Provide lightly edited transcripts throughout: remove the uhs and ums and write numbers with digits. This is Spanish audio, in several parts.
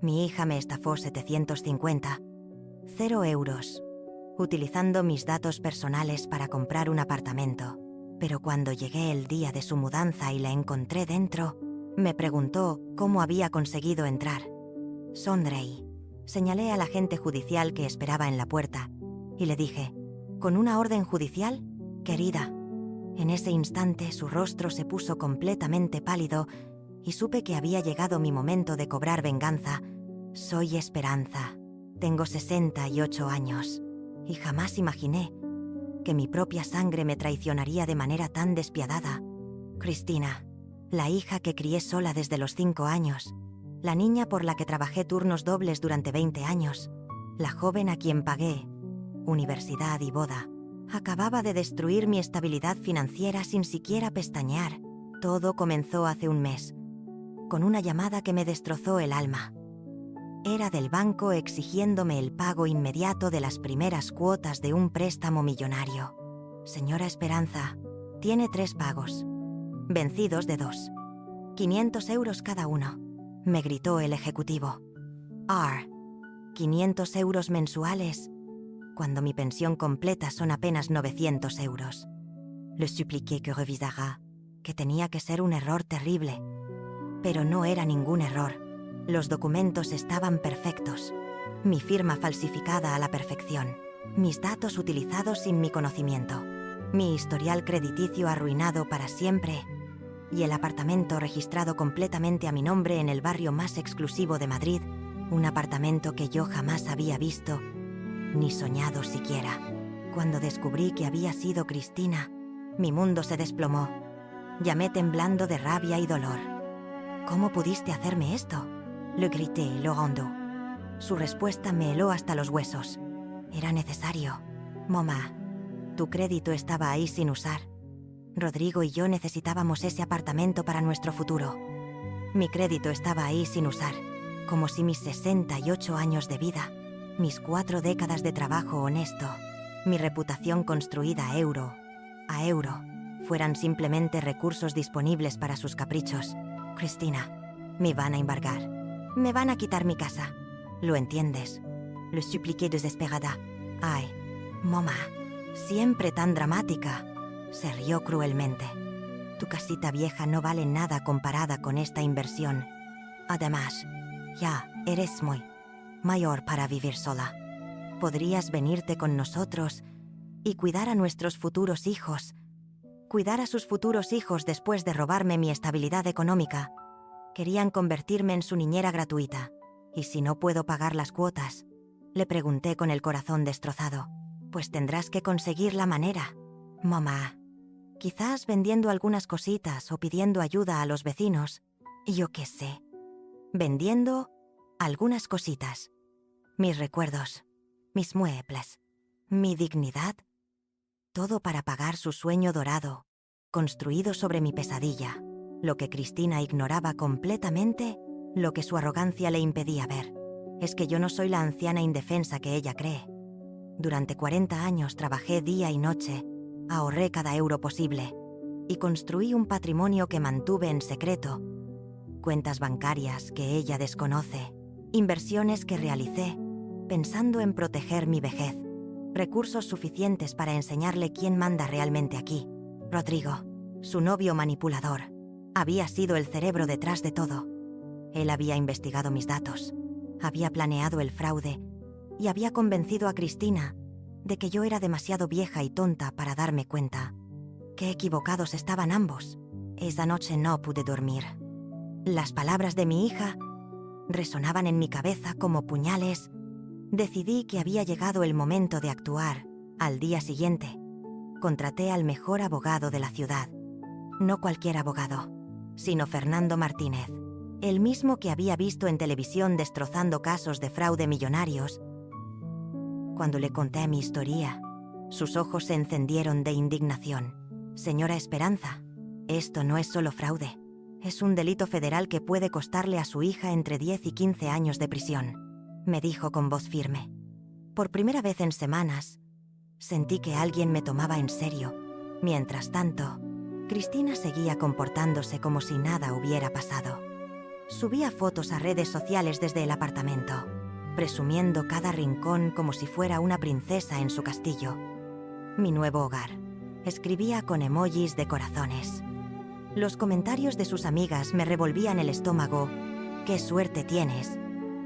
Mi hija me estafó 750, 0 euros, utilizando mis datos personales para comprar un apartamento. Pero cuando llegué el día de su mudanza y la encontré dentro, me preguntó cómo había conseguido entrar. Sonreí. Señalé al agente judicial que esperaba en la puerta y le dije, ¿con una orden judicial? Querida. En ese instante su rostro se puso completamente pálido y supe que había llegado mi momento de cobrar venganza. Soy Esperanza. Tengo 68 años y jamás imaginé que mi propia sangre me traicionaría de manera tan despiadada. Cristina, la hija que crié sola desde los 5 años, la niña por la que trabajé turnos dobles durante 20 años, la joven a quien pagué universidad y boda, acababa de destruir mi estabilidad financiera sin siquiera pestañear. Todo comenzó hace un mes, con una llamada que me destrozó el alma. Era del banco exigiéndome el pago inmediato de las primeras cuotas de un préstamo millonario. Señora Esperanza, tiene 3 pagos, vencidos de 2. 500 euros cada uno, me gritó el ejecutivo. 500 euros mensuales, cuando mi pensión completa son apenas 900 euros. Le supliqué que revisara, que tenía que ser un error terrible. Pero no era ningún error. Los documentos estaban perfectos. Mi firma falsificada a la perfección. Mis datos utilizados sin mi conocimiento. Mi historial crediticio arruinado para siempre. Y el apartamento registrado completamente a mi nombre en el barrio más exclusivo de Madrid. Un apartamento que yo jamás había visto, ni soñado siquiera. Cuando descubrí que había sido Cristina, mi mundo se desplomó. Llamé temblando de rabia y dolor. ¿Cómo pudiste hacerme esto? Le grité, llorando. Su respuesta me heló hasta los huesos. Era necesario. Mamá, tu crédito estaba ahí sin usar. Rodrigo y yo necesitábamos ese apartamento para nuestro futuro. Mi crédito estaba ahí sin usar, como si mis 68 años de vida, mis 4 décadas de trabajo honesto, mi reputación construida a euro, fueran simplemente recursos disponibles para sus caprichos. Cristina, me van a embargar. Me van a quitar mi casa. ¿Lo entiendes? Le supliqué desesperada. Ay, mamá, siempre tan dramática. Se rió cruelmente. Tu casita vieja no vale nada comparada con esta inversión. Además, ya eres muy mayor para vivir sola. Podrías venirte con nosotros y cuidar a nuestros futuros hijos. Cuidar a sus futuros hijos después de robarme mi estabilidad económica. Querían convertirme en su niñera gratuita. ¿Y si no puedo pagar las cuotas? Le pregunté con el corazón destrozado. Pues tendrás que conseguir la manera. Mamá, quizás vendiendo algunas cositas o pidiendo ayuda a los vecinos. Yo qué sé. Vendiendo algunas cositas. Mis recuerdos, mis muebles, mi dignidad. Todo para pagar su sueño dorado, construido sobre mi pesadilla. Lo que Cristina ignoraba completamente, lo que su arrogancia le impedía ver, es que yo no soy la anciana indefensa que ella cree. Durante 40 años trabajé día y noche, ahorré cada euro posible y construí un patrimonio que mantuve en secreto. Cuentas bancarias que ella desconoce, inversiones que realicé, pensando en proteger mi vejez, recursos suficientes para enseñarle quién manda realmente aquí. Rodrigo, su novio manipulador, había sido el cerebro detrás de todo. Él había investigado mis datos, había planeado el fraude y había convencido a Cristina de que yo era demasiado vieja y tonta para darme cuenta. Qué equivocados estaban ambos. Esa noche no pude dormir. Las palabras de mi hija resonaban en mi cabeza como puñales. Decidí que había llegado el momento de actuar. Al día siguiente, contraté al mejor abogado de la ciudad. No cualquier abogado, sino Fernando Martínez, el mismo que había visto en televisión destrozando casos de fraude millonarios. Cuando le conté mi historia, sus ojos se encendieron de indignación. Señora Esperanza, esto no es solo fraude. Es un delito federal que puede costarle a su hija entre 10 y 15 años de prisión, me dijo con voz firme. Por primera vez en semanas, sentí que alguien me tomaba en serio. Mientras tanto, Cristina seguía comportándose como si nada hubiera pasado. Subía fotos a redes sociales desde el apartamento, presumiendo cada rincón como si fuera una princesa en su castillo. Mi nuevo hogar. Escribía con emojis de corazones. Los comentarios de sus amigas me revolvían el estómago. «¡Qué suerte tienes!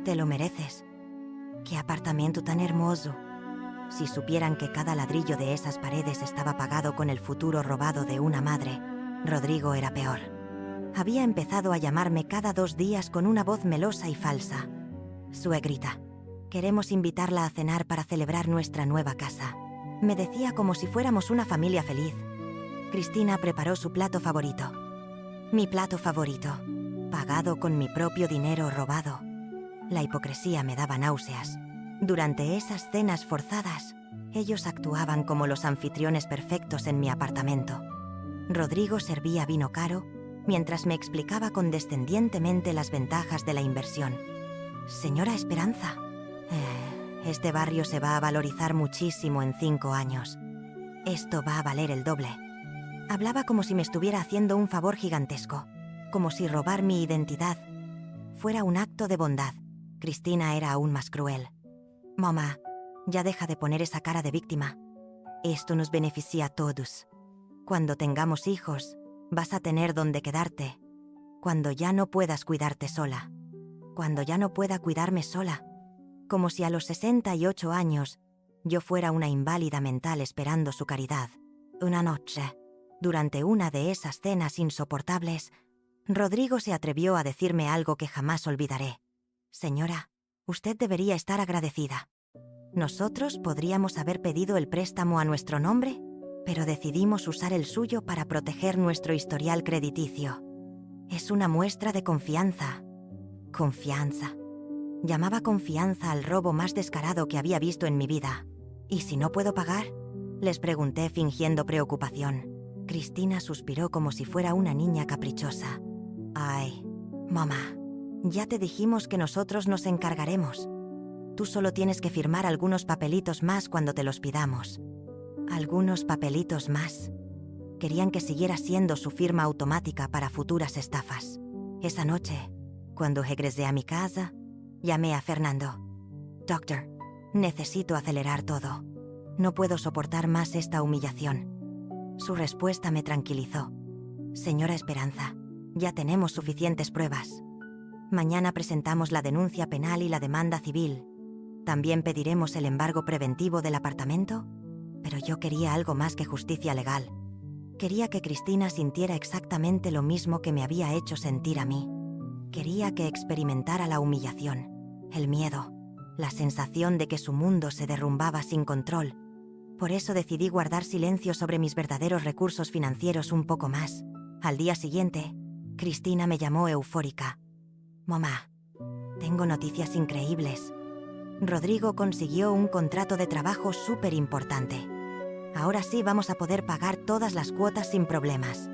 ¡Te lo mereces! ¡Qué apartamento tan hermoso!». Si supieran que cada ladrillo de esas paredes estaba pagado con el futuro robado de una madre, Rodrigo era peor. Había empezado a llamarme cada 2 días con una voz melosa y falsa. «Suegrita, queremos invitarla a cenar para celebrar nuestra nueva casa», me decía como si fuéramos una familia feliz. Cristina preparó su plato favorito. Mi plato favorito, pagado con mi propio dinero robado. La hipocresía me daba náuseas. Durante esas cenas forzadas, ellos actuaban como los anfitriones perfectos en mi apartamento. Rodrigo servía vino caro, mientras me explicaba condescendientemente las ventajas de la inversión. «Señora Esperanza, este barrio se va a valorizar muchísimo en 5 años. Esto va a valer el doble». Hablaba como si me estuviera haciendo un favor gigantesco, como si robar mi identidad fuera un acto de bondad. Cristina era aún más cruel. «Mamá, ya deja de poner esa cara de víctima. Esto nos beneficia a todos. Cuando tengamos hijos, vas a tener donde quedarte. Cuando ya no puedas cuidarte sola. Cuando ya no pueda cuidarme sola». Como si a los 68 años yo fuera una inválida mental esperando su caridad. Una noche, durante una de esas cenas insoportables, Rodrigo se atrevió a decirme algo que jamás olvidaré. «Señora, usted debería estar agradecida. Nosotros podríamos haber pedido el préstamo a nuestro nombre, pero decidimos usar el suyo para proteger nuestro historial crediticio. Es una muestra de confianza». Confianza. Llamaba confianza al robo más descarado que había visto en mi vida. «¿Y si no puedo pagar?», les pregunté fingiendo preocupación. Cristina suspiró como si fuera una niña caprichosa. «Ay, mamá, ya te dijimos que nosotros nos encargaremos. Tú solo tienes que firmar algunos papelitos más cuando te los pidamos». Algunos papelitos más. Querían que siguiera siendo su firma automática para futuras estafas. Esa noche, cuando regresé a mi casa, llamé a Fernando. «Doctor, necesito acelerar todo. No puedo soportar más esta humillación». Su respuesta me tranquilizó. «Señora Esperanza, ya tenemos suficientes pruebas. Mañana presentamos la denuncia penal y la demanda civil. También pediremos el embargo preventivo del apartamento». Pero yo quería algo más que justicia legal. Quería que Cristina sintiera exactamente lo mismo que me había hecho sentir a mí. Quería que experimentara la humillación, el miedo, la sensación de que su mundo se derrumbaba sin control. Por eso decidí guardar silencio sobre mis verdaderos recursos financieros un poco más. Al día siguiente, Cristina me llamó eufórica. «Mamá, tengo noticias increíbles. Rodrigo consiguió un contrato de trabajo súper importante. Ahora sí vamos a poder pagar todas las cuotas sin problemas».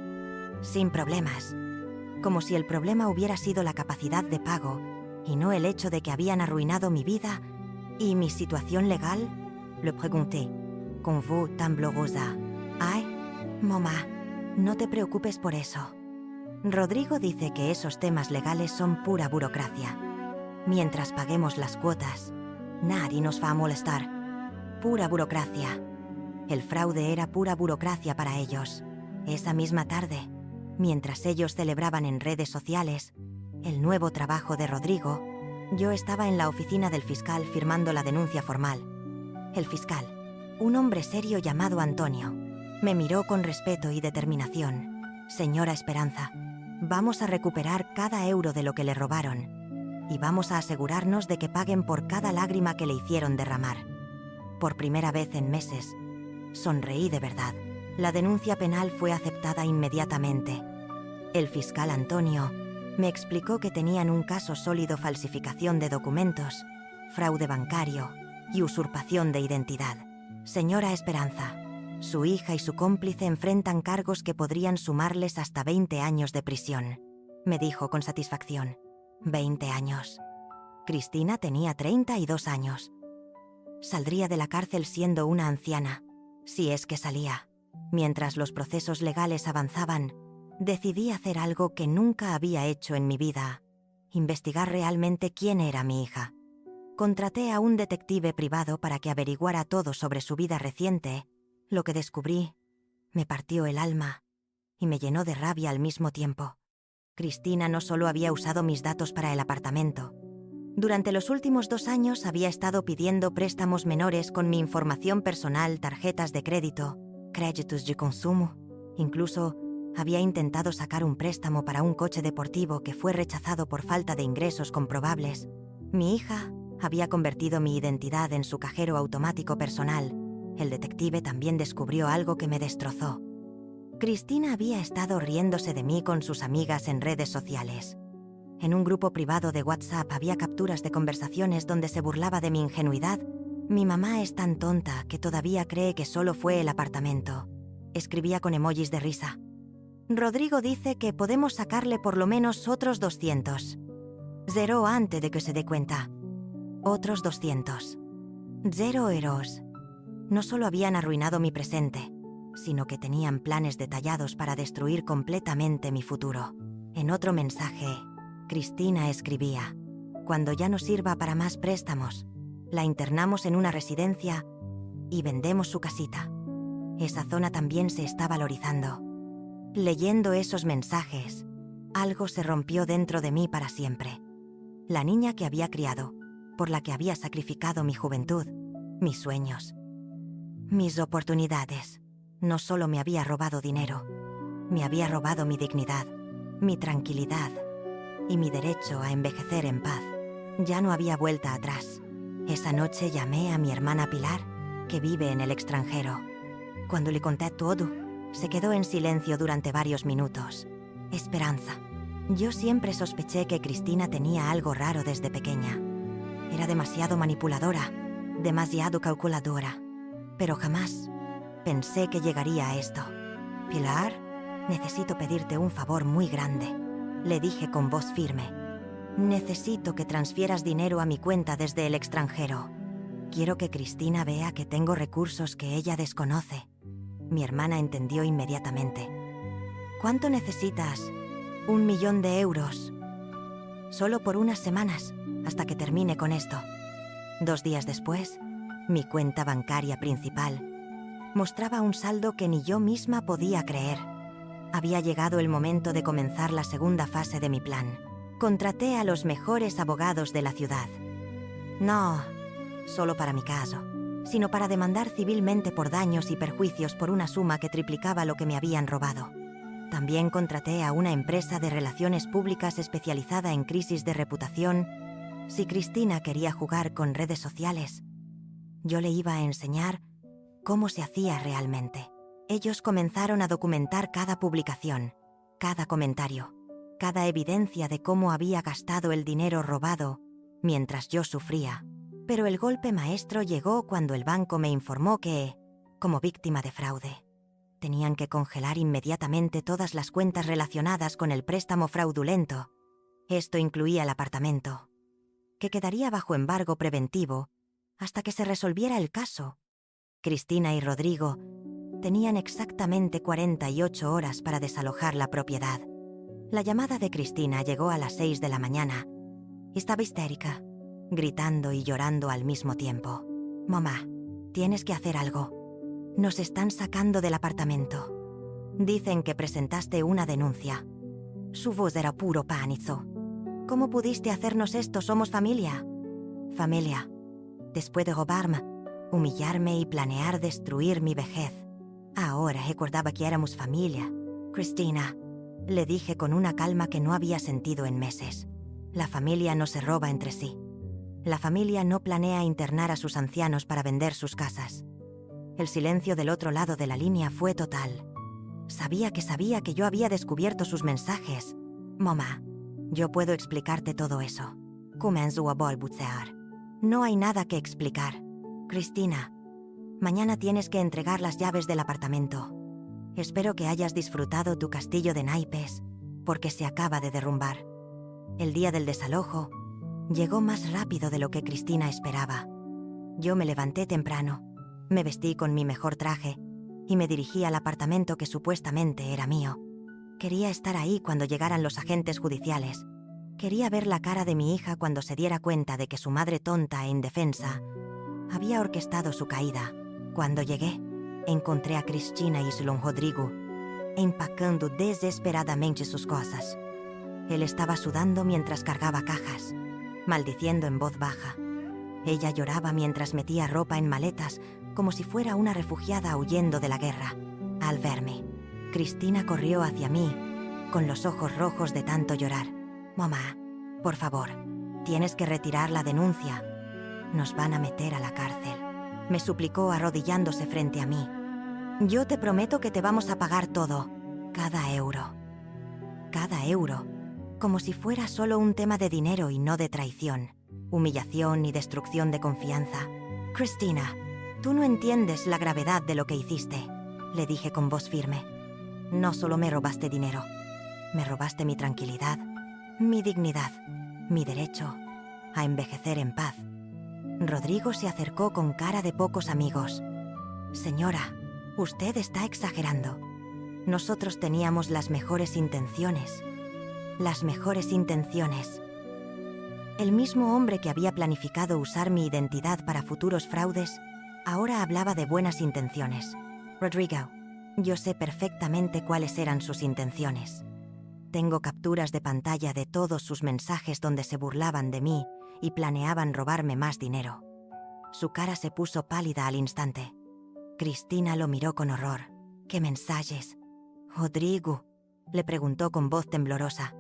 Sin problemas. Como si el problema hubiera sido la capacidad de pago y no el hecho de que habían arruinado mi vida y mi situación legal. Le pregunté, con voz temblorosa. «Ay, mamá, no te preocupes por eso. Rodrigo dice que esos temas legales son pura burocracia. Mientras paguemos las cuotas, nadie nos va a molestar. Pura burocracia». El fraude era pura burocracia para ellos. Esa misma tarde, mientras ellos celebraban en redes sociales el nuevo trabajo de Rodrigo, yo estaba en la oficina del fiscal firmando la denuncia formal. El fiscal, un hombre serio llamado Antonio, me miró con respeto y determinación. «Señora Esperanza, vamos a recuperar cada euro de lo que le robaron y vamos a asegurarnos de que paguen por cada lágrima que le hicieron derramar». Por primera vez en meses, sonreí de verdad. La denuncia penal fue aceptada inmediatamente. El fiscal Antonio me explicó que tenían un caso sólido: falsificación de documentos, fraude bancario y usurpación de identidad. «Señora Esperanza, su hija y su cómplice enfrentan cargos que podrían sumarles hasta 20 años de prisión», me dijo con satisfacción. 20 años. Cristina tenía 32 años. Saldría de la cárcel siendo una anciana, si es que salía. Mientras los procesos legales avanzaban, decidí hacer algo que nunca había hecho en mi vida: investigar realmente quién era mi hija. Contraté a un detective privado para que averiguara todo sobre su vida reciente. Lo que descubrí me partió el alma y me llenó de rabia al mismo tiempo. Cristina no solo había usado mis datos para el apartamento. Durante los últimos 2 años había estado pidiendo préstamos menores con mi información personal, tarjetas de crédito, créditos de consumo. Incluso había intentado sacar un préstamo para un coche deportivo que fue rechazado por falta de ingresos comprobables. Mi hija había convertido mi identidad en su cajero automático personal. El detective también descubrió algo que me destrozó. Cristina había estado riéndose de mí con sus amigas en redes sociales. En un grupo privado de WhatsApp había capturas de conversaciones donde se burlaba de mi ingenuidad. Mi mamá es tan tonta que todavía cree que solo fue el apartamento. Escribía con emojis de risa. Rodrigo dice que podemos sacarle por lo menos otros 200. Zero antes de que se dé cuenta. Otros 200. 0 euros. No solo habían arruinado mi presente, sino que tenían planes detallados para destruir completamente mi futuro. En otro mensaje, Cristina escribía: cuando ya no sirva para más préstamos, la internamos en una residencia y vendemos su casita. Esa zona también se está valorizando. Leyendo esos mensajes, algo se rompió dentro de mí para siempre. La niña que había criado, por la que había sacrificado mi juventud, mis sueños, mis oportunidades, no solo me había robado dinero, me había robado mi dignidad, mi tranquilidad y mi derecho a envejecer en paz. Ya no había vuelta atrás. Esa noche llamé a mi hermana Pilar, que vive en el extranjero. Cuando le conté todo, se quedó en silencio durante varios minutos. Esperanza. Yo siempre sospeché que Cristina tenía algo raro desde pequeña. Era demasiado manipuladora, demasiado calculadora. Pero jamás pensé que llegaría a esto. Pilar, necesito pedirte un favor muy grande, le dije con voz firme. Necesito que transfieras dinero a mi cuenta desde el extranjero. Quiero que Cristina vea que tengo recursos que ella desconoce. Mi hermana entendió inmediatamente. ¿Cuánto necesitas? 1 millón de euros. Solo por unas semanas, hasta que termine con esto. 2 días después, mi cuenta bancaria principal mostraba un saldo que ni yo misma podía creer. Había llegado el momento de comenzar la segunda fase de mi plan. Contraté a los mejores abogados de la ciudad. No solo para mi caso, sino para demandar civilmente por daños y perjuicios por una suma que triplicaba lo que me habían robado. También contraté a una empresa de relaciones públicas especializada en crisis de reputación. Si Cristina quería jugar con redes sociales, yo le iba a enseñar cómo se hacía realmente. Ellos comenzaron a documentar cada publicación, cada comentario, cada evidencia de cómo había gastado el dinero robado mientras yo sufría. Pero el golpe maestro llegó cuando el banco me informó que, como víctima de fraude, tenían que congelar inmediatamente todas las cuentas relacionadas con el préstamo fraudulento. Esto incluía el apartamento, que quedaría bajo embargo preventivo hasta que se resolviera el caso. Cristina y Rodrigo tenían exactamente 48 horas para desalojar la propiedad. La llamada de Cristina llegó a las 6 de la mañana. Estaba histérica, gritando y llorando al mismo tiempo. Mamá, tienes que hacer algo. Nos están sacando del apartamento. Dicen que presentaste una denuncia. Su voz era puro pánico. ¿Cómo pudiste hacernos esto? Somos familia. Familia. Después de robarme, humillarme y planear destruir mi vejez. Ahora recordaba que éramos familia. Cristina, le dije con una calma que no había sentido en meses. La familia no se roba entre sí. La familia no planea internar a sus ancianos para vender sus casas. El silencio del otro lado de la línea fue total. Sabía que yo había descubierto sus mensajes. Mamá, yo puedo explicarte todo eso. Comenzo a balbucear. No hay nada que explicar. Cristina, mañana tienes que entregar las llaves del apartamento. Espero que hayas disfrutado tu castillo de naipes, porque se acaba de derrumbar. El día del desalojo llegó más rápido de lo que Cristina esperaba. Yo me levanté temprano, me vestí con mi mejor traje y me dirigí al apartamento que supuestamente era mío. Quería estar ahí cuando llegaran los agentes judiciales. Quería ver la cara de mi hija cuando se diera cuenta de que su madre tonta e indefensa había orquestado su caída. Cuando llegué, encontré a Cristina y su Rodrigo empacando desesperadamente sus cosas. Él estaba sudando mientras cargaba cajas, maldiciendo en voz baja. Ella lloraba mientras metía ropa en maletas, como si fuera una refugiada huyendo de la guerra. Al verme, Cristina corrió hacia mí, con los ojos rojos de tanto llorar. «Mamá, por favor, tienes que retirar la denuncia. Nos van a meter a la cárcel», me suplicó arrodillándose frente a mí. «Yo te prometo que te vamos a pagar todo, cada euro». Cada euro, como si fuera solo un tema de dinero y no de traición, humillación y destrucción de confianza. «Cristina, tú no entiendes la gravedad de lo que hiciste», le dije con voz firme. «No solo me robaste dinero, me robaste mi tranquilidad, mi dignidad, mi derecho a envejecer en paz». Rodrigo se acercó con cara de pocos amigos. «Señora, usted está exagerando. Nosotros teníamos las mejores intenciones. Las mejores intenciones». El mismo hombre que había planificado usar mi identidad para futuros fraudes, ahora hablaba de buenas intenciones. «Rodrigo, yo sé perfectamente cuáles eran sus intenciones. Tengo capturas de pantalla de todos sus mensajes donde se burlaban de mí y planeaban robarme más dinero». Su cara se puso pálida al instante. Cristina lo miró con horror. «¿Qué mensajes?» «Rodrigo», le preguntó con voz temblorosa.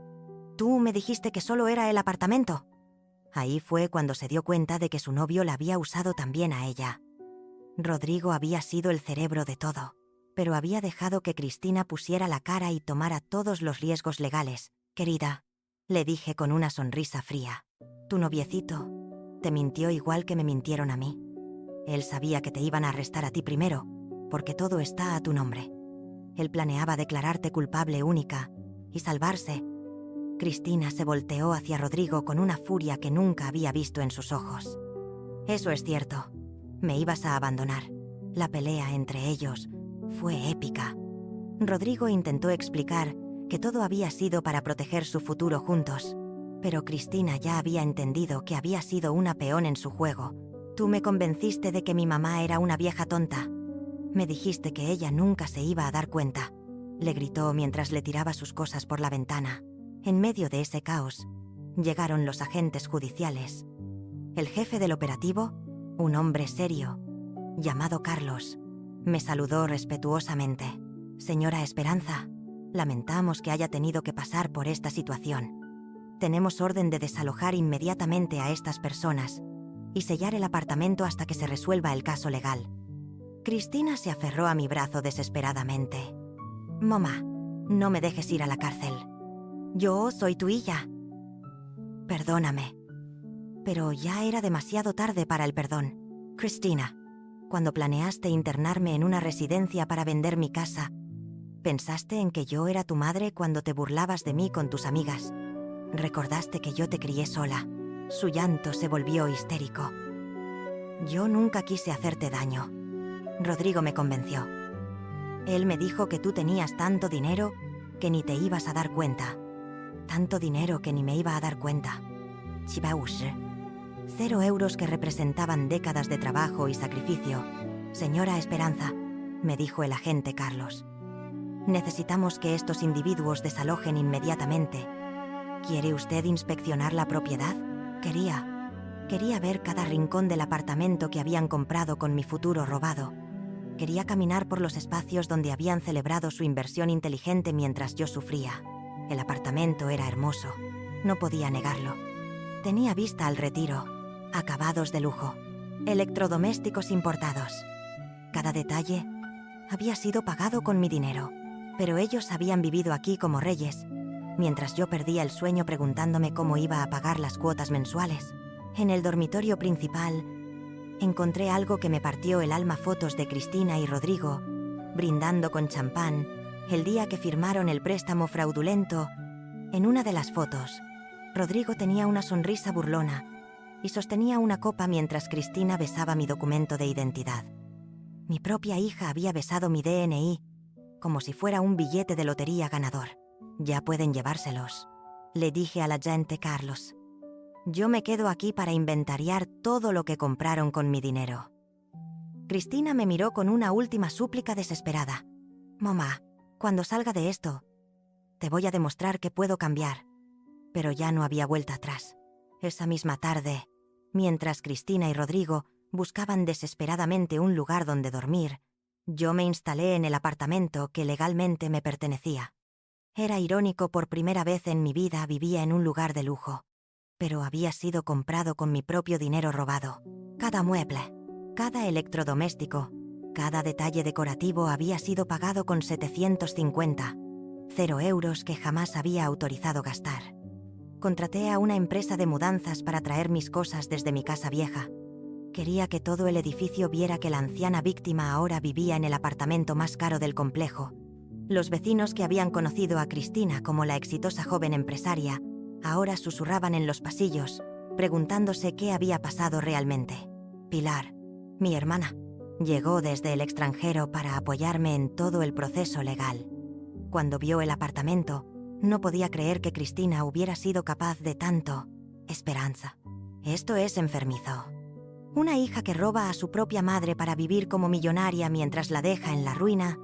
«Tú me dijiste que solo era el apartamento». Ahí fue cuando se dio cuenta de que su novio la había usado también a ella. Rodrigo había sido el cerebro de todo, pero había dejado que Cristina pusiera la cara y tomara todos los riesgos legales. «Querida», le dije con una sonrisa fría, «tu noviecito te mintió igual que me mintieron a mí. Él sabía que te iban a arrestar a ti primero, porque todo está a tu nombre. Él planeaba declararte culpable única y salvarse». Cristina se volteó hacia Rodrigo con una furia que nunca había visto en sus ojos. «Eso es cierto. Me ibas a abandonar. La pelea entre ellos fue épica». Rodrigo intentó explicar que todo había sido para proteger su futuro juntos, pero Cristina ya había entendido que había sido una peón en su juego. «Tú me convenciste de que mi mamá era una vieja tonta. Me dijiste que ella nunca se iba a dar cuenta», le gritó mientras le tiraba sus cosas por la ventana. En medio de ese caos, llegaron los agentes judiciales. El jefe del operativo, un hombre serio, llamado Carlos, me saludó respetuosamente. «Señora Esperanza, lamentamos que haya tenido que pasar por esta situación. Tenemos orden de desalojar inmediatamente a estas personas y sellar el apartamento hasta que se resuelva el caso legal». Cristina se aferró a mi brazo desesperadamente. «Mamá, no me dejes ir a la cárcel. Yo soy tu hija». «Perdóname». Pero ya era demasiado tarde para el perdón. «Cristina, cuando planeaste internarme en una residencia para vender mi casa, ¿pensaste en que yo era tu madre cuando te burlabas de mí con tus amigas? ¿Recordaste que yo te crié sola?» Su llanto se volvió histérico. «Yo nunca quise hacerte daño». Rodrigo me convenció. Él me dijo que tú tenías tanto dinero que ni te ibas a dar cuenta. Tanto dinero que ni me iba a dar cuenta. 0 euros que representaban décadas de trabajo y sacrificio. «Señora Esperanza», me dijo el agente Carlos, «necesitamos que estos individuos desalojen inmediatamente. ¿Quiere usted inspeccionar la propiedad?» Quería ver cada rincón del apartamento que habían comprado con mi futuro robado. Quería caminar por los espacios donde habían celebrado su inversión inteligente mientras yo sufría. El apartamento era hermoso, no podía negarlo. Tenía vista al retiro, acabados de lujo, electrodomésticos importados. Cada detalle había sido pagado con mi dinero, pero ellos habían vivido aquí como reyes, mientras yo perdía el sueño preguntándome cómo iba a pagar las cuotas mensuales. En el dormitorio principal, encontré algo que me partió el alma: fotos de Cristina y Rodrigo, brindando con champán, el día que firmaron el préstamo fraudulento. En una de las fotos, Rodrigo tenía una sonrisa burlona y sostenía una copa mientras Cristina besaba mi documento de identidad. Mi propia hija había besado mi DNI, como si fuera un billete de lotería ganador. «Ya pueden llevárselos», Le dije al agente Carlos. Yo me quedo aquí para inventariar todo lo que compraron con mi dinero. Cristina me miró con una última súplica desesperada. Mamá, cuando salga de esto, te voy a demostrar que puedo cambiar. Pero ya no había vuelta atrás. Esa misma tarde, mientras Cristina y Rodrigo buscaban desesperadamente un lugar donde dormir, yo me instalé en el apartamento que legalmente me pertenecía. Era irónico, por primera vez en mi vida vivía en un lugar de lujo. Pero había sido comprado con mi propio dinero robado. Cada mueble, cada electrodoméstico, cada detalle decorativo había sido pagado con 750, 0 euros que jamás había autorizado gastar. Contraté a una empresa de mudanzas para traer mis cosas desde mi casa vieja. Quería que todo el edificio viera que la anciana víctima ahora vivía en el apartamento más caro del complejo. Los vecinos que habían conocido a Cristina como la exitosa joven empresaria ahora susurraban en los pasillos, preguntándose qué había pasado realmente. Pilar, mi hermana, llegó desde el extranjero para apoyarme en todo el proceso legal. Cuando vio el apartamento, no podía creer que Cristina hubiera sido capaz de tanto. Esperanza. Esto es enfermizo. Una hija que roba a su propia madre para vivir como millonaria mientras la deja en la ruina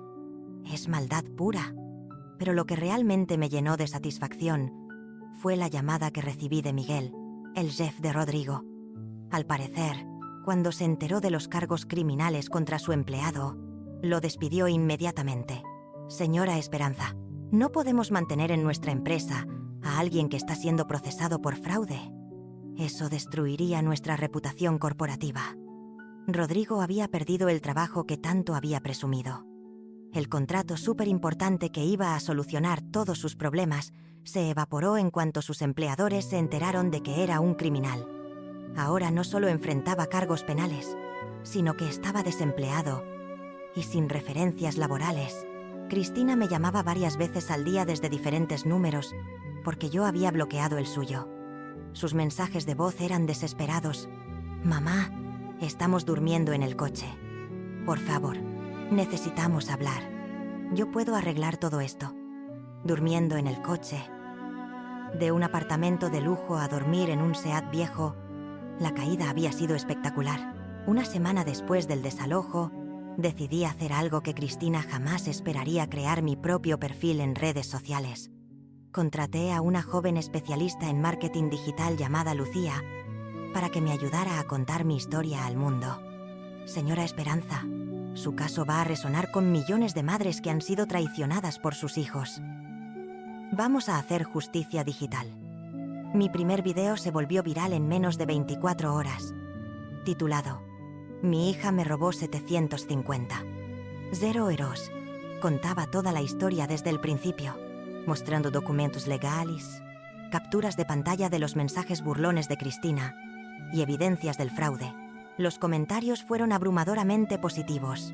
es maldad pura. Pero lo que realmente me llenó de satisfacción fue la llamada que recibí de Miguel, el chef de Rodrigo. Al parecer, cuando se enteró de los cargos criminales contra su empleado, lo despidió inmediatamente. Señora Esperanza, no podemos mantener en nuestra empresa a alguien que está siendo procesado por fraude. Eso destruiría nuestra reputación corporativa. Rodrigo había perdido el trabajo que tanto había presumido. El contrato súper importante que iba a solucionar todos sus problemas se evaporó en cuanto sus empleadores se enteraron de que era un criminal. Ahora no solo enfrentaba cargos penales, sino que estaba desempleado y sin referencias laborales. Cristina me llamaba varias veces al día desde diferentes números, porque yo había bloqueado el suyo. Sus mensajes de voz eran desesperados. Mamá, estamos durmiendo en el coche. Por favor, necesitamos hablar. Yo puedo arreglar todo esto. Durmiendo en el coche. De un apartamento de lujo a dormir en un Seat viejo, la caída había sido espectacular. Una semana después del desalojo, decidí hacer algo que Cristina jamás esperaría: crear mi propio perfil en redes sociales. Contraté a una joven especialista en marketing digital llamada Lucía para que me ayudara a contar mi historia al mundo. Señora Esperanza, su caso va a resonar con millones de madres que han sido traicionadas por sus hijos. Vamos a hacer justicia digital. Mi primer video se volvió viral en menos de 24 horas. Titulado: Mi hija me robó 750. 0 euros. Contaba toda la historia desde el principio, mostrando documentos legales, capturas de pantalla de los mensajes burlones de Cristina y evidencias del fraude. Los comentarios fueron abrumadoramente positivos.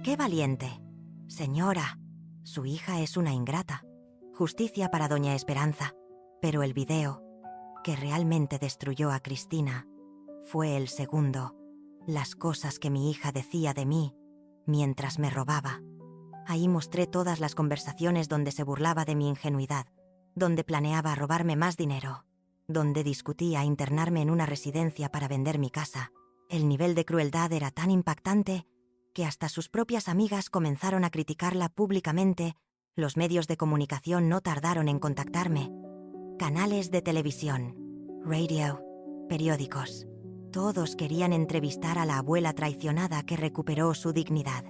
¡Qué valiente! Señora, su hija es una ingrata. Justicia para doña Esperanza. Pero el video, que realmente destruyó a Cristina, fue el segundo. Las cosas que mi hija decía de mí mientras me robaba. Ahí mostré todas las conversaciones donde se burlaba de mi ingenuidad, donde planeaba robarme más dinero, donde discutía internarme en una residencia para vender mi casa. El nivel de crueldad era tan impactante que hasta sus propias amigas comenzaron a criticarla públicamente. Los medios de comunicación no tardaron en contactarme. Canales de televisión, radio, periódicos. Todos querían entrevistar a la abuela traicionada que recuperó su dignidad.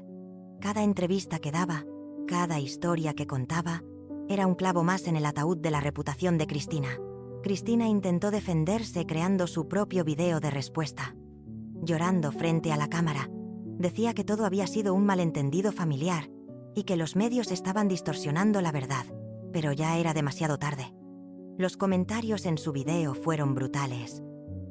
Cada entrevista que daba, cada historia que contaba, era un clavo más en el ataúd de la reputación de Cristina. Cristina intentó defenderse creando su propio video de respuesta. Llorando frente a la cámara, decía que todo había sido un malentendido familiar y que los medios estaban distorsionando la verdad, pero ya era demasiado tarde. Los comentarios en su video fueron brutales.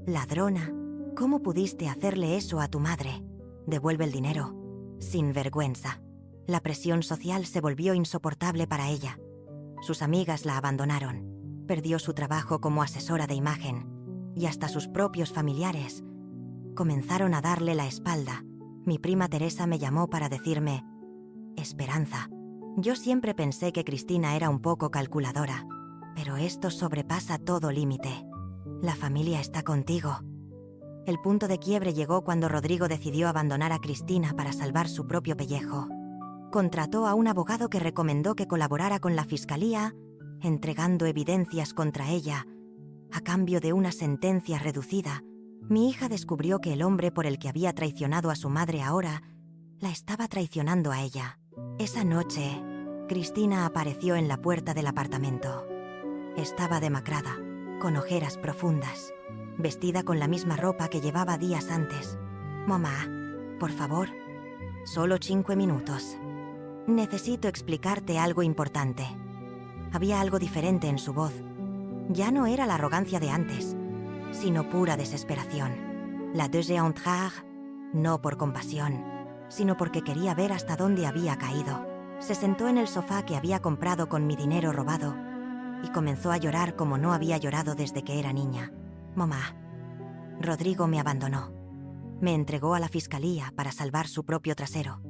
Ladrona, ¿cómo pudiste hacerle eso a tu madre? Devuelve el dinero. Sin vergüenza. La presión social se volvió insoportable para ella. Sus amigas la abandonaron. Perdió su trabajo como asesora de imagen. Y hasta sus propios familiares comenzaron a darle la espalda. Mi prima Teresa me llamó para decirme: Esperanza, yo siempre pensé que Cristina era un poco calculadora. Pero esto sobrepasa todo límite. La familia está contigo. El punto de quiebre llegó cuando Rodrigo decidió abandonar a Cristina para salvar su propio pellejo. Contrató a un abogado que recomendó que colaborara con la fiscalía, entregando evidencias contra ella. A cambio de una sentencia reducida, mi hija descubrió que el hombre por el que había traicionado a su madre ahora la estaba traicionando a ella. Esa noche, Cristina apareció en la puerta del apartamento. Estaba demacrada, con ojeras profundas, vestida con la misma ropa que llevaba días antes. «Mamá, por favor, solo 5 minutos. Necesito explicarte algo importante». Había algo diferente en su voz. Ya no era la arrogancia de antes, sino pura desesperación. La deuxième entrar, no por compasión, sino porque quería ver hasta dónde había caído. Se sentó en el sofá que había comprado con mi dinero robado y comenzó a llorar como no había llorado desde que era niña. «Mamá, Rodrigo me abandonó. Me entregó a la fiscalía para salvar su propio trasero.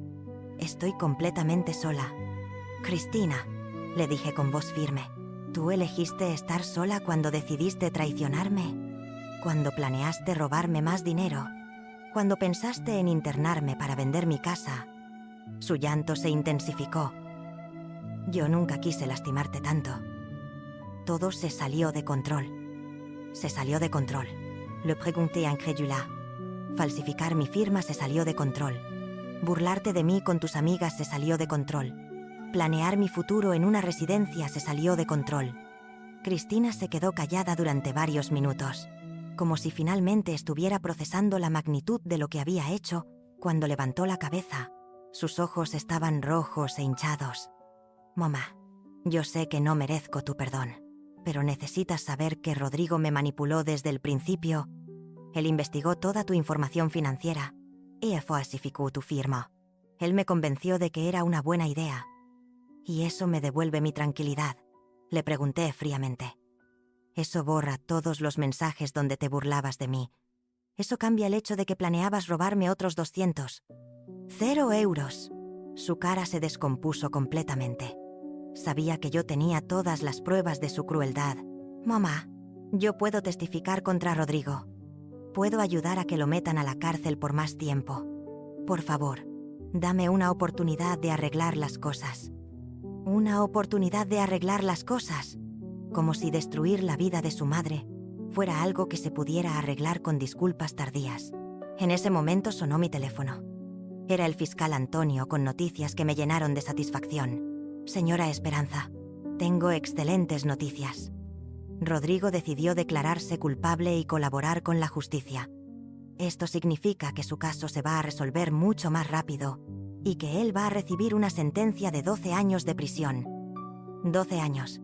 Estoy completamente sola. Cristina», le dije con voz firme, «¿tú elegiste estar sola cuando decidiste traicionarme? Cuando planeaste robarme más dinero? Cuando pensaste en internarme para vender mi casa?» Su llanto se intensificó. «Yo nunca quise lastimarte tanto. Todo se salió de control. Se salió de control. Le pregunté incrédula. Falsificar mi firma se salió de control. Burlarte de mí con tus amigas se salió de control. Planear mi futuro en una residencia se salió de control». Cristina se quedó callada durante varios minutos, como si finalmente estuviera procesando la magnitud de lo que había hecho. Cuando levantó la cabeza, sus ojos estaban rojos e hinchados. «Mamá, yo sé que no merezco tu perdón, pero necesitas saber que Rodrigo me manipuló desde el principio. Él investigó toda tu información financiera y falsificó tu firma. Él me convenció de que era una buena idea. ¿Y eso me devuelve mi tranquilidad?», le pregunté fríamente. «Eso borra todos los mensajes donde te burlabas de mí. Eso cambia el hecho de que planeabas robarme otros 200. 0 euros. Su cara se descompuso completamente. Sabía que yo tenía todas las pruebas de su crueldad. «Mamá, yo puedo testificar contra Rodrigo. Puedo ayudar a que lo metan a la cárcel por más tiempo. Por favor, dame una oportunidad de arreglar las cosas». Una oportunidad de arreglar las cosas. Como si destruir la vida de su madre fuera algo que se pudiera arreglar con disculpas tardías. En ese momento sonó mi teléfono. Era el fiscal Antonio con noticias que me llenaron de satisfacción. «Señora Esperanza, tengo excelentes noticias. Rodrigo decidió declararse culpable y colaborar con la justicia. Esto significa que su caso se va a resolver mucho más rápido y que él va a recibir una sentencia de 12 años de prisión». 12 años.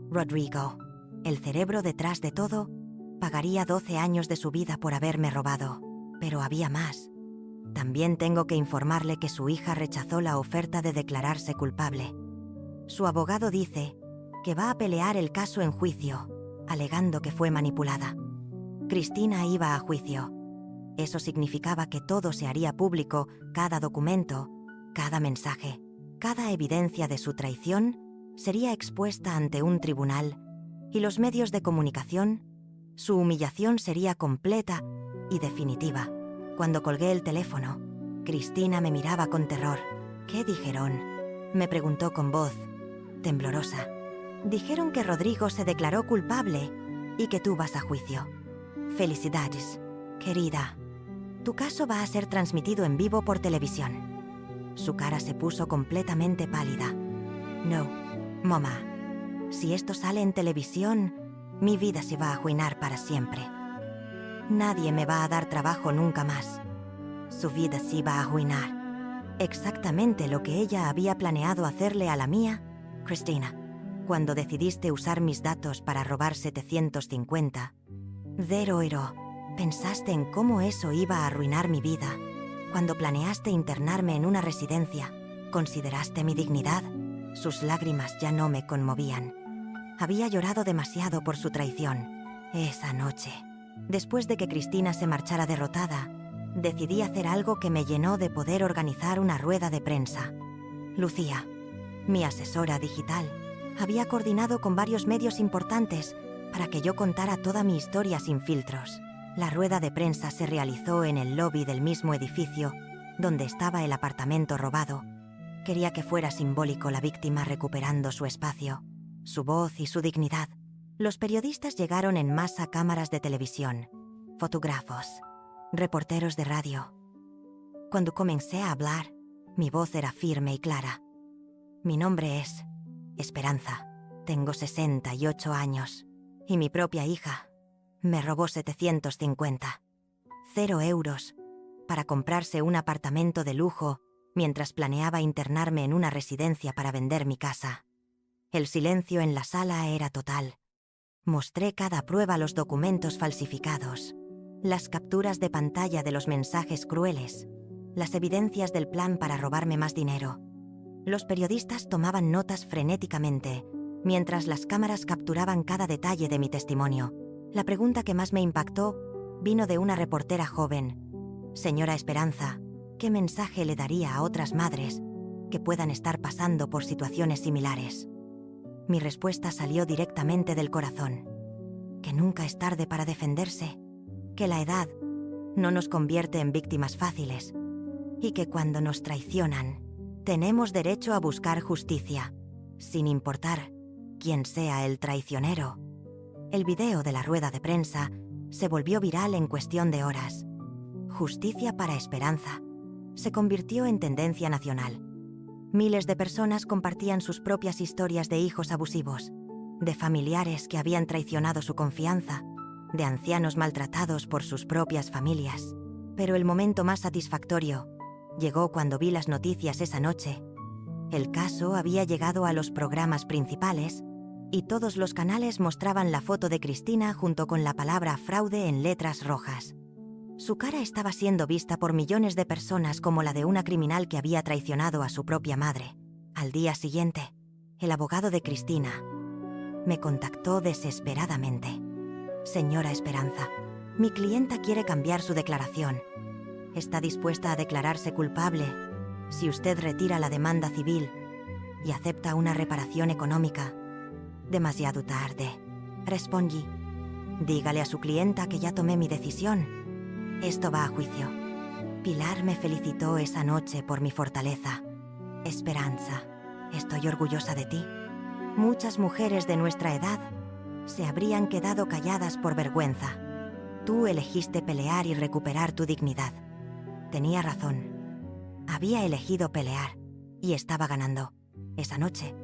Rodrigo, el cerebro detrás de todo, pagaría 12 años de su vida por haberme robado. Pero había más. También tengo que informarle que su hija rechazó la oferta de declararse culpable. Su abogado dice que va a pelear el caso en juicio, alegando que fue manipulada. Cristina iba a juicio. Eso significaba que todo se haría público, cada documento, cada mensaje, cada evidencia de su traición sería expuesta ante un tribunal y los medios de comunicación. Su humillación sería completa y definitiva. Cuando colgué el teléfono, Cristina me miraba con terror. «¿Qué dijeron?», me preguntó con voz temblorosa. «Dijeron que Rodrigo se declaró culpable y que tú vas a juicio. Felicidades, querida. Tu caso va a ser transmitido en vivo por televisión». Su cara se puso completamente pálida. «No, mamá. Si esto sale en televisión, mi vida se va a arruinar para siempre. Nadie me va a dar trabajo nunca más. Su vida se va a arruinar». Exactamente lo que ella había planeado hacerle a la mía, Cristina. Cuando decidiste usar mis datos para robar 750. 0 euro. Pensaste en cómo eso iba a arruinar mi vida. Cuando planeaste internarme en una residencia, ¿consideraste mi dignidad? Sus lágrimas ya no me conmovían. Había llorado demasiado por su traición. Esa noche, después de que Cristina se marchara derrotada, decidí hacer algo que me llenó de poder: organizar una rueda de prensa. Lucía, mi asesora digital, Había coordinado con varios medios importantes para que yo contara toda mi historia sin filtros. La rueda de prensa se realizó en el lobby del mismo edificio donde estaba el apartamento robado. Quería que fuera simbólico la víctima recuperando su espacio, su voz y su dignidad. Los periodistas llegaron en masa a cámaras de televisión, fotógrafos, reporteros de radio. Cuando comencé a hablar, mi voz era firme y clara. Mi nombre es Esperanza. Tengo 68 años. Y mi propia hija me robó 750. 0 euros para comprarse un apartamento de lujo mientras planeaba internarme en una residencia para vender mi casa. El silencio en la sala era total. Mostré cada prueba, los documentos falsificados, las capturas de pantalla de los mensajes crueles, las evidencias del plan para robarme más dinero. Los periodistas tomaban notas frenéticamente, mientras las cámaras capturaban cada detalle de mi testimonio. La pregunta que más me impactó vino de una reportera joven. Señora Esperanza, ¿qué mensaje le daría a otras madres que puedan estar pasando por situaciones similares? Mi respuesta salió directamente del corazón. Que nunca es tarde para defenderse, que la edad no nos convierte en víctimas fáciles y que cuando nos traicionan, tenemos derecho a buscar justicia, sin importar quién sea el traicionero. El video de la rueda de prensa se volvió viral en cuestión de horas. Justicia para Esperanza se convirtió en tendencia nacional. Miles de personas compartían sus propias historias de hijos abusivos, de familiares que habían traicionado su confianza, de ancianos maltratados por sus propias familias. Pero el momento más satisfactorio llegó cuando vi las noticias esa noche. El caso había llegado a los programas principales y todos los canales mostraban la foto de Cristina junto con la palabra fraude en letras rojas. Su cara estaba siendo vista por millones de personas como la de una criminal que había traicionado a su propia madre. Al día siguiente, el abogado de Cristina me contactó desesperadamente. Señora Esperanza, mi clienta quiere cambiar su declaración. Está dispuesta a declararse culpable si usted retira la demanda civil y acepta una reparación económica. Demasiado tarde. Respondí. Dígale a su clienta que ya tomé mi decisión. Esto va a juicio. Pilar me felicitó esa noche por mi fortaleza. Esperanza, estoy orgullosa de ti. Muchas mujeres de nuestra edad se habrían quedado calladas por vergüenza. Tú elegiste pelear y recuperar tu dignidad. Tenía razón. Había elegido pelear y estaba ganando. Esa noche,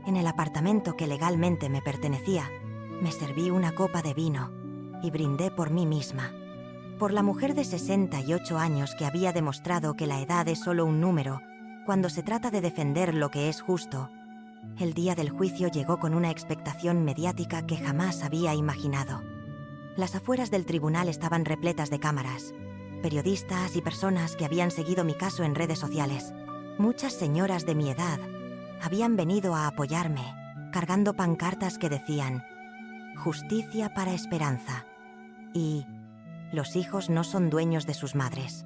en el apartamento que legalmente me pertenecía, me serví una copa de vino y brindé por mí misma. Por la mujer de 68 años que había demostrado que la edad es solo un número cuando se trata de defender lo que es justo. El día del juicio llegó con una expectación mediática que jamás había imaginado. Las afueras del tribunal estaban repletas de cámaras, periodistas y personas que habían seguido mi caso en redes sociales. Muchas señoras de mi edad habían venido a apoyarme, cargando pancartas que decían «Justicia para Esperanza» y «Los hijos no son dueños de sus madres».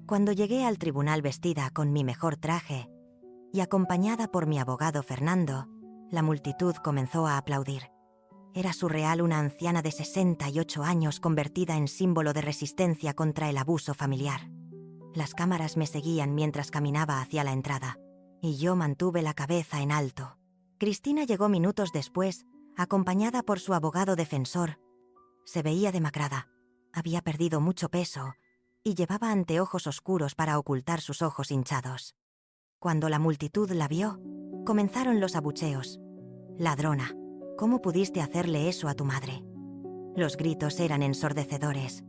Cuando llegué al tribunal vestida con mi mejor traje y acompañada por mi abogado Fernando, la multitud comenzó a aplaudir. Era surreal, una anciana de 68 años convertida en símbolo de resistencia contra el abuso familiar. Las cámaras me seguían mientras caminaba hacia la entrada, y yo mantuve la cabeza en alto. Cristina llegó minutos después, acompañada por su abogado defensor. Se veía demacrada, había perdido mucho peso y llevaba anteojos oscuros para ocultar sus ojos hinchados. Cuando la multitud la vio, comenzaron los abucheos. «Ladrona, ¿cómo pudiste hacerle eso a tu madre?». Los gritos eran ensordecedores.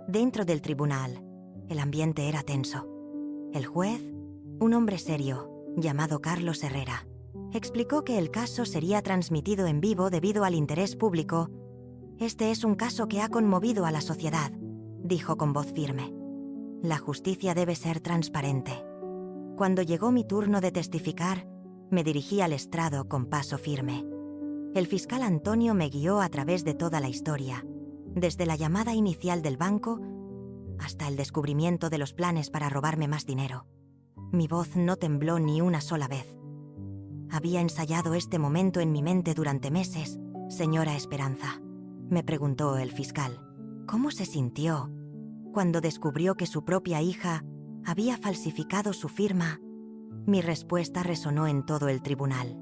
Dentro del tribunal, el ambiente era tenso. El juez, un hombre serio, llamado Carlos Herrera, explicó que el caso sería transmitido en vivo debido al interés público. «Este es un caso que ha conmovido a la sociedad», dijo con voz firme. «La justicia debe ser transparente». Cuando llegó mi turno de testificar, me dirigí al estrado con paso firme. El fiscal Antonio me guió a través de toda la historia, desde la llamada inicial del banco hasta el descubrimiento de los planes para robarme más dinero. Mi voz no tembló ni una sola vez. Había ensayado este momento en mi mente durante meses, señora Esperanza. Me preguntó el fiscal. ¿Cómo se sintió cuando descubrió que su propia hija había falsificado su firma? Mi respuesta resonó en todo el tribunal.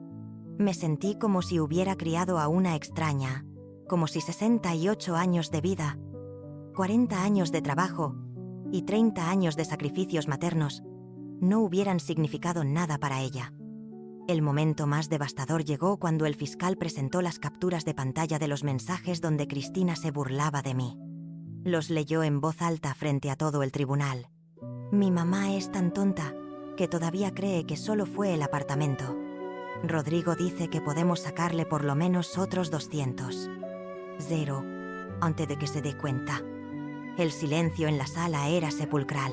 Me sentí como si hubiera criado a una extraña, como si 68 años de vida, 40 años de trabajo y 30 años de sacrificios maternos no hubieran significado nada para ella. El momento más devastador llegó cuando el fiscal presentó las capturas de pantalla de los mensajes donde Cristina se burlaba de mí. Los leyó en voz alta frente a todo el tribunal. Mi mamá es tan tonta que todavía cree que solo fue el apartamento. Rodrigo dice que podemos sacarle por lo menos otros 200. Cero, antes de que se dé cuenta. El silencio en la sala era sepulcral.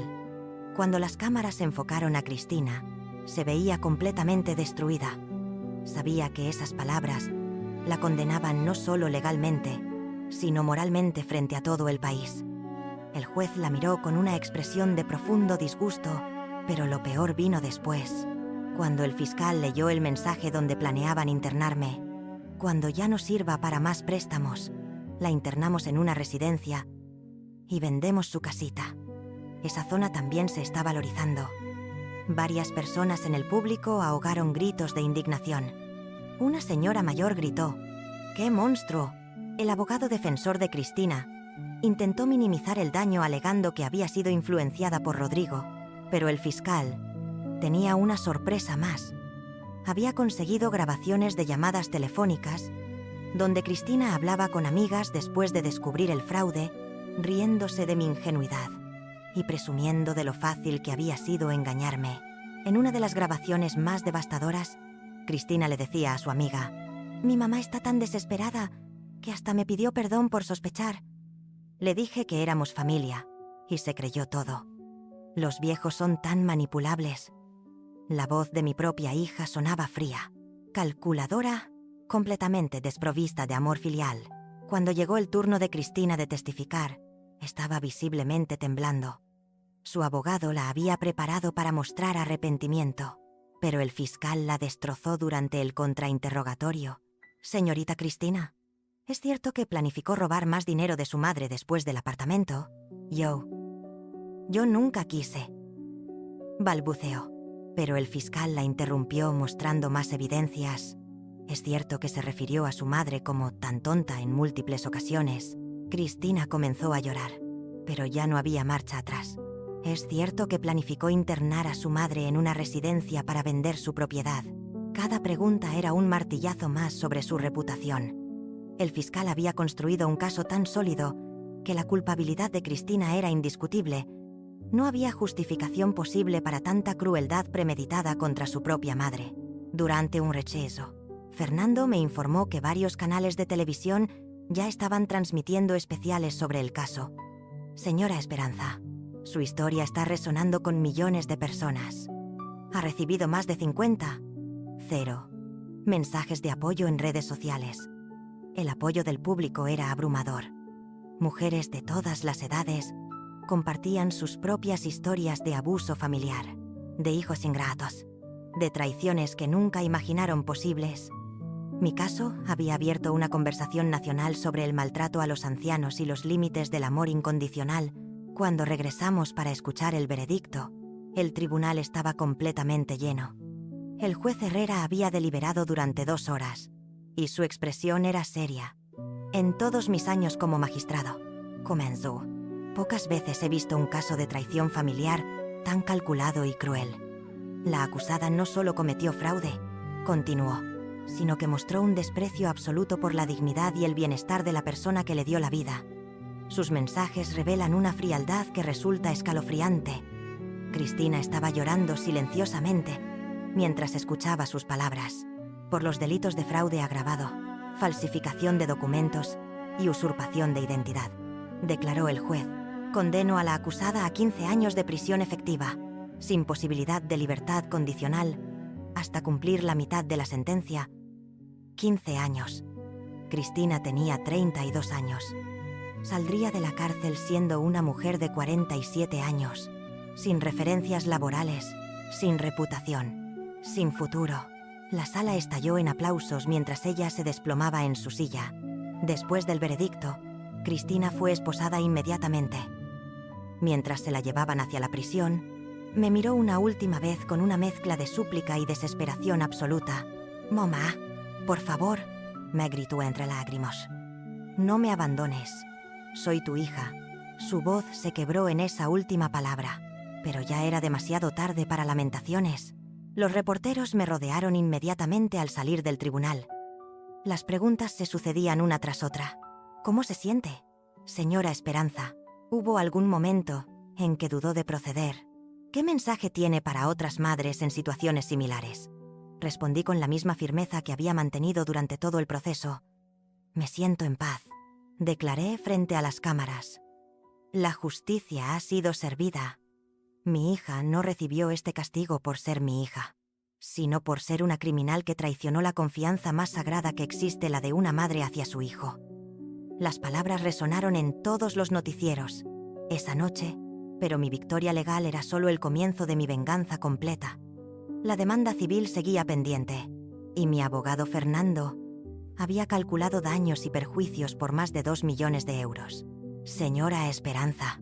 Cuando las cámaras enfocaron a Cristina, se veía completamente destruida. Sabía que esas palabras la condenaban no solo legalmente, sino moralmente frente a todo el país. El juez la miró con una expresión de profundo disgusto, pero lo peor vino después, cuando el fiscal leyó el mensaje donde planeaban internarme. Cuando ya no sirva para más préstamos, la internamos en una residencia y vendemos su casita. Esa zona también se está valorizando. Varias personas en el público ahogaron gritos de indignación. Una señora mayor gritó: ¡qué monstruo! El abogado defensor de Cristina intentó minimizar el daño alegando que había sido influenciada por Rodrigo, pero el fiscal tenía una sorpresa más. Había conseguido grabaciones de llamadas telefónicas donde Cristina hablaba con amigas después de descubrir el fraude, riéndose de mi ingenuidad y presumiendo de lo fácil que había sido engañarme. En una de las grabaciones más devastadoras, Cristina le decía a su amiga: «Mi mamá está tan desesperada que hasta me pidió perdón por sospechar». Le dije que éramos familia y se creyó todo. Los viejos son tan manipulables. La voz de mi propia hija sonaba fría, calculadora, completamente desprovista de amor filial. Cuando llegó el turno de Cristina de testificar, estaba visiblemente temblando. Su abogado la había preparado para mostrar arrepentimiento, pero el fiscal la destrozó durante el contrainterrogatorio. «Señorita Cristina, ¿es cierto que planificó robar más dinero de su madre después del apartamento?» Yo nunca quise», balbuceó, pero el fiscal la interrumpió mostrando más evidencias. «Es cierto que se refirió a su madre como tan tonta en múltiples ocasiones». Cristina comenzó a llorar, pero ya no había marcha atrás. «Es cierto que planificó internar a su madre en una residencia para vender su propiedad». Cada pregunta era un martillazo más sobre su reputación. El fiscal había construido un caso tan sólido que la culpabilidad de Cristina era indiscutible. No había justificación posible para tanta crueldad premeditada contra su propia madre. Durante un receso, Fernando me informó que varios canales de televisión ya estaban transmitiendo especiales sobre el caso. «Señora Esperanza, su historia está resonando con millones de personas. Ha recibido más de 50. Cero. Mensajes de apoyo en redes sociales. El apoyo del público era abrumador. Mujeres de todas las edades compartían sus propias historias de abuso familiar, de hijos ingratos, de traiciones que nunca imaginaron posibles. Mi caso había abierto una conversación nacional sobre el maltrato a los ancianos y los límites del amor incondicional. Cuando regresamos para escuchar el veredicto, el tribunal estaba completamente lleno. El juez Herrera había deliberado durante 2 horas, y su expresión era seria. «En todos mis años como magistrado», comenzó, «pocas veces he visto un caso de traición familiar tan calculado y cruel. La acusada no solo cometió fraude», continuó, «sino que mostró un desprecio absoluto por la dignidad y el bienestar de la persona que le dio la vida. Sus mensajes revelan una frialdad que resulta escalofriante». Cristina estaba llorando silenciosamente mientras escuchaba sus palabras. «Por los delitos de fraude agravado, falsificación de documentos y usurpación de identidad», declaró el juez. «Condeno a la acusada a 15 años de prisión efectiva, sin posibilidad de libertad condicional, hasta cumplir la mitad de la sentencia». 15 años. Cristina tenía 32 años. Saldría de la cárcel siendo una mujer de 47 años, sin referencias laborales, sin reputación, sin futuro. La sala estalló en aplausos mientras ella se desplomaba en su silla. Después del veredicto, Cristina fue esposada inmediatamente. Mientras se la llevaban hacia la prisión, me miró una última vez con una mezcla de súplica y desesperación absoluta. «Mamá, por favor», me gritó entre lágrimas. «No me abandones. Soy tu hija». Su voz se quebró en esa última palabra, pero ya era demasiado tarde para lamentaciones. Los reporteros me rodearon inmediatamente al salir del tribunal. Las preguntas se sucedían una tras otra. «¿Cómo se siente, señora Esperanza?» Hubo algún momento en que dudó de proceder. «¿Qué mensaje tiene para otras madres en situaciones similares?». Respondí con la misma firmeza que había mantenido durante todo el proceso. «Me siento en paz», declaré frente a las cámaras. «La justicia ha sido servida. Mi hija no recibió este castigo por ser mi hija, sino por ser una criminal que traicionó la confianza más sagrada que existe, la de una madre hacia su hijo». Las palabras resonaron en todos los noticieros esa noche, pero mi victoria legal era solo el comienzo de mi venganza completa. La demanda civil seguía pendiente, y mi abogado Fernando había calculado daños y perjuicios por más de 2 millones de euros. «Señora Esperanza,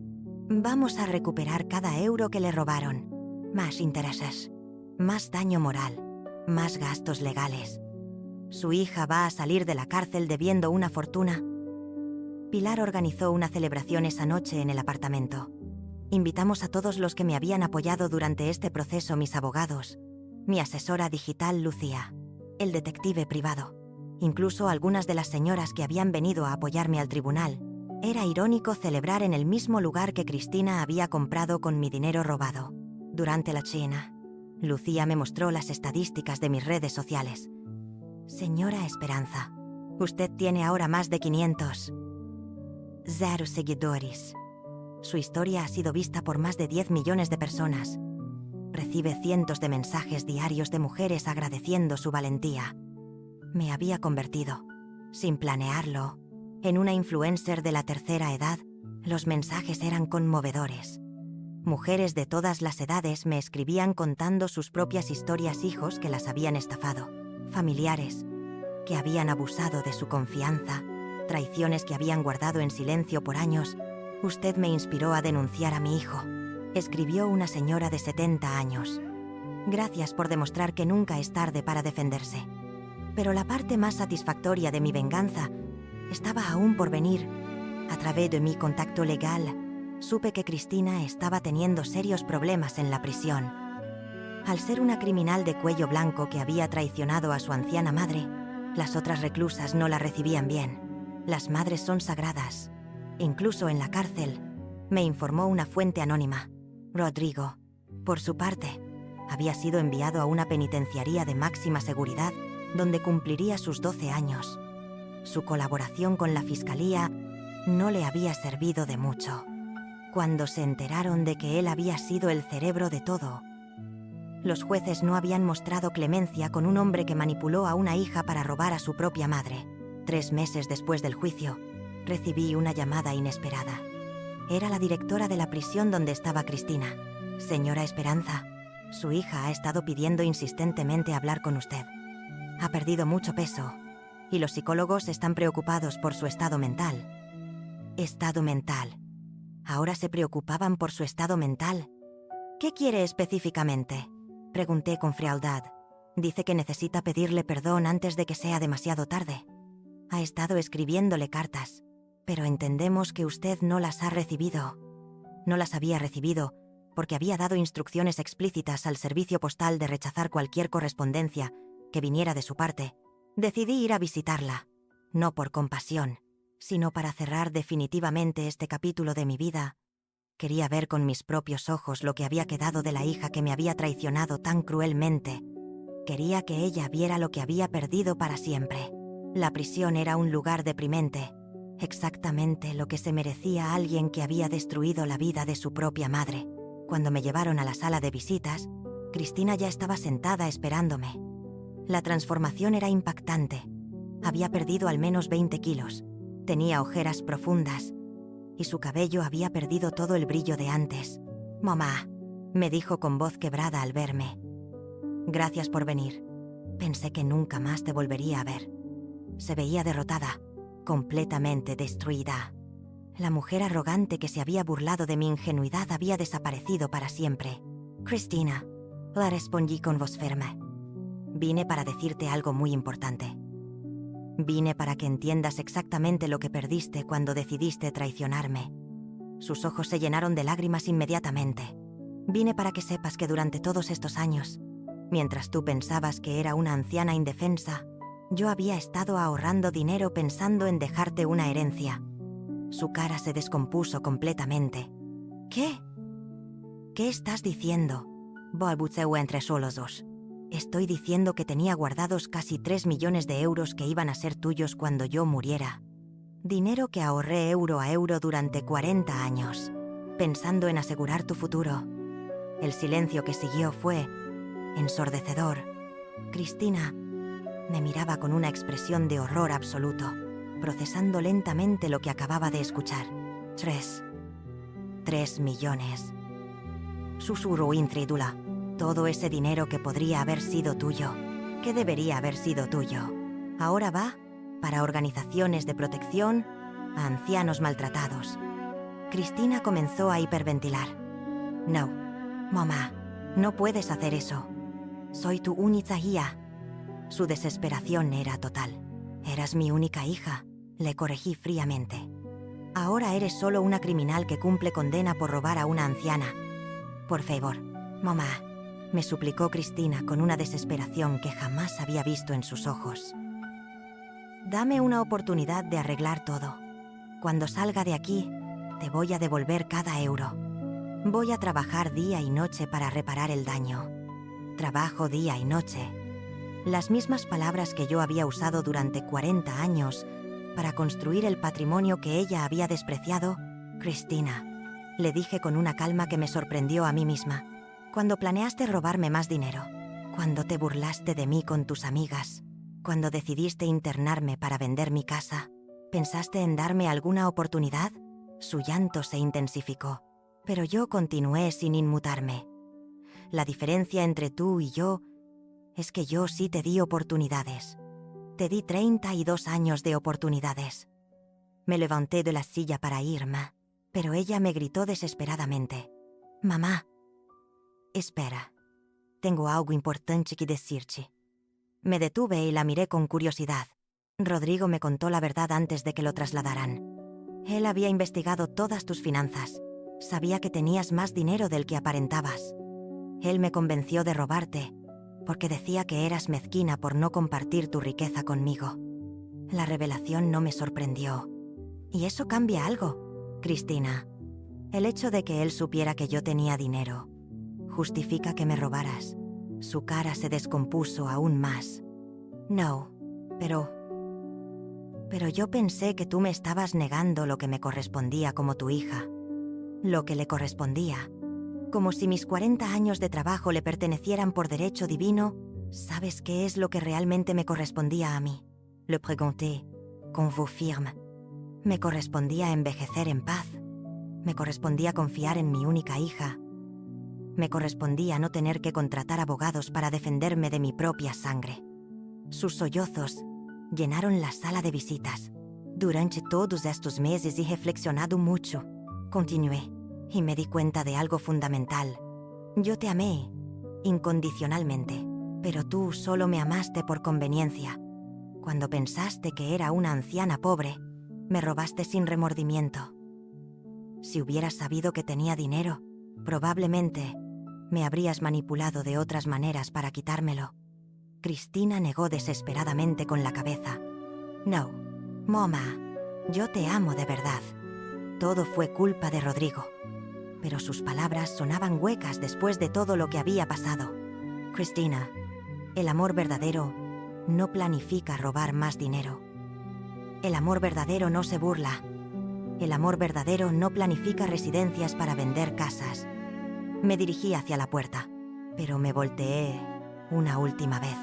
vamos a recuperar cada euro que le robaron. Más intereses, más daño moral, más gastos legales. Su hija va a salir de la cárcel debiendo una fortuna». Pilar organizó una celebración esa noche en el apartamento. Invitamos a todos los que me habían apoyado durante este proceso: mis abogados, mi asesora digital Lucía, el detective privado, incluso algunas de las señoras que habían venido a apoyarme al tribunal. Era irónico celebrar en el mismo lugar que Cristina había comprado con mi dinero robado. Durante la cena, Lucía me mostró las estadísticas de mis redes sociales. «Señora Esperanza, usted tiene ahora más de 0 seguidores. Su historia ha sido vista por más de 10 millones de personas. Recibe cientos de mensajes diarios de mujeres agradeciendo su valentía». Me había convertido, sin planearlo, en una influencer de la tercera edad. Los mensajes eran conmovedores. Mujeres de todas las edades me escribían contando sus propias historias: hijos que las habían estafado, familiares que habían abusado de su confianza, traiciones que habían guardado en silencio por años. «Usted me inspiró a denunciar a mi hijo», escribió una señora de 70 años. «Gracias por demostrar que nunca es tarde para defenderse». Pero la parte más satisfactoria de mi venganza estaba aún por venir. A través de mi contacto legal, supe que Cristina estaba teniendo serios problemas en la prisión. Al ser una criminal de cuello blanco que había traicionado a su anciana madre, las otras reclusas no la recibían bien. Las madres son sagradas, incluso en la cárcel, me informó una fuente anónima. Rodrigo, por su parte, había sido enviado a una penitenciaría de máxima seguridad, donde cumpliría sus 12 años. Su colaboración con la fiscalía no le había servido de mucho. Cuando se enteraron de que él había sido el cerebro de todo, los jueces no habían mostrado clemencia con un hombre que manipuló a una hija para robar a su propia madre. 3 meses después del juicio, recibí una llamada inesperada. Era la directora de la prisión donde estaba Cristina. «Señora Esperanza, su hija ha estado pidiendo insistentemente hablar con usted. Ha perdido mucho peso y los psicólogos están preocupados por su estado mental». «¿Estado mental? ¿Ahora se preocupaban por su estado mental? ¿Qué quiere específicamente?», pregunté con frialdad. «Dice que necesita pedirle perdón antes de que sea demasiado tarde. Ha estado escribiéndole cartas, pero entendemos que usted no las ha recibido». No las había recibido porque había dado instrucciones explícitas al servicio postal de rechazar cualquier correspondencia que viniera de su parte. Decidí ir a visitarla, no por compasión, sino para cerrar definitivamente este capítulo de mi vida. Quería ver con mis propios ojos lo que había quedado de la hija que me había traicionado tan cruelmente. Quería que ella viera lo que había perdido para siempre. La prisión era un lugar deprimente, exactamente lo que se merecía alguien que había destruido la vida de su propia madre. Cuando me llevaron a la sala de visitas, Cristina ya estaba sentada esperándome. La transformación era impactante. Había perdido al menos 20 kilos, tenía ojeras profundas y su cabello había perdido todo el brillo de antes. «Mamá», me dijo con voz quebrada al verme. «Gracias por venir, Pensé que nunca más te volvería a ver. Se veía derrotada, completamente destruida. La mujer arrogante que se había burlado de mi ingenuidad había desaparecido para siempre. Cristina, la respondí con voz firme. Vine para decirte algo muy importante. Vine para que entiendas exactamente lo que perdiste cuando decidiste traicionarme. Sus ojos se llenaron de lágrimas inmediatamente. Vine para que sepas que durante todos estos años, mientras tú pensabas que era una anciana indefensa, yo había estado ahorrando dinero pensando en dejarte una herencia. Su cara se descompuso completamente. ¿Qué? ¿Qué estás diciendo? Balbuceó entre solos dos. Estoy diciendo que tenía guardados casi 3 millones de euros que iban a ser tuyos cuando yo muriera. Dinero que ahorré euro a euro durante 40 años, pensando en asegurar tu futuro. El silencio que siguió fue ensordecedor. Cristina me miraba con una expresión de horror absoluto, procesando lentamente lo que acababa de escuchar. 3 millones. Susurró incrédula. Todo ese dinero que podría haber sido tuyo, que debería haber sido tuyo, ahora va para organizaciones de protección a ancianos maltratados. Cristina comenzó a hiperventilar. No, mamá, no puedes hacer eso. Soy tu única hija. Su desesperación era total. Eras mi única hija, le corregí fríamente. Ahora eres solo una criminal que cumple condena por robar a una anciana. Por favor, mamá, me suplicó Cristina con una desesperación que jamás había visto en sus ojos. Dame una oportunidad de arreglar todo. Cuando salga de aquí, te voy a devolver cada euro. Voy a trabajar día y noche para reparar el daño. Trabajo día y noche. Las mismas palabras que yo había usado durante 40 años para construir el patrimonio que ella había despreciado. Cristina, le dije con una calma que me sorprendió a mí misma. Cuando planeaste robarme más dinero, cuando te burlaste de mí con tus amigas, cuando decidiste internarme para vender mi casa, ¿pensaste en darme alguna oportunidad? Su llanto se intensificó, pero yo continué sin inmutarme. La diferencia entre tú y yo es que yo sí te di oportunidades. Te di 32 años de oportunidades. Me levanté de la silla para irme, pero ella me gritó desesperadamente. Mamá, espera. Tengo algo importante que decirte. Me detuve y la miré con curiosidad. Rodrigo me contó la verdad antes de que lo trasladaran. Él había investigado todas tus finanzas. Sabía que tenías más dinero del que aparentabas. Él me convenció de robarte, porque decía que eras mezquina por no compartir tu riqueza conmigo. La revelación no me sorprendió. Y eso cambia algo, Cristina. El hecho de que él supiera que yo tenía dinero justifica que me robaras. Su cara se descompuso aún más. No, pero yo pensé que tú me estabas negando lo que me correspondía como tu hija. Lo que le correspondía. Como si mis 40 años de trabajo le pertenecieran por derecho divino. ¿Sabes qué es lo que realmente me correspondía a mí? Le pregunté, con voz firme. Me correspondía envejecer en paz. Me correspondía confiar en mi única hija. Me correspondía no tener que contratar abogados para defenderme de mi propia sangre. Sus sollozos llenaron la sala de visitas. Durante todos estos meses he reflexionado mucho. Continué, y me di cuenta de algo fundamental. Yo te amé, incondicionalmente, pero tú solo me amaste por conveniencia. Cuando pensaste que era una anciana pobre, me robaste sin remordimiento. Si hubieras sabido que tenía dinero, probablemente me habrías manipulado de otras maneras para quitármelo. Cristina negó desesperadamente con la cabeza. No, mamá, yo te amo de verdad. Todo fue culpa de Rodrigo. Pero sus palabras sonaban huecas después de todo lo que había pasado. Cristina, el amor verdadero no planifica robar más dinero. El amor verdadero no se burla. El amor verdadero no planifica residencias para vender casas. Me dirigí hacia la puerta, pero me volteé una última vez.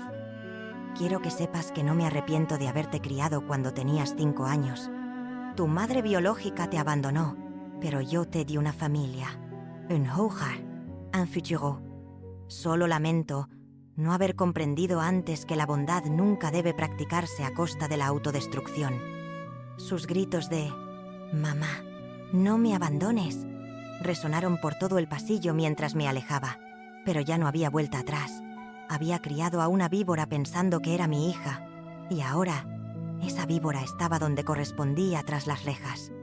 Quiero que sepas que no me arrepiento de haberte criado cuando tenías 5 años. Tu madre biológica te abandonó, pero yo te di una familia, un hogar, un futuro. Solo lamento No haber comprendido antes que la bondad nunca debe practicarse a costa de la autodestrucción. Sus gritos de «Mamá, no me abandones», resonaron por todo el pasillo mientras me alejaba, pero ya no había vuelta atrás. Había criado a una víbora pensando que era mi hija, y ahora esa víbora estaba donde correspondía tras las rejas.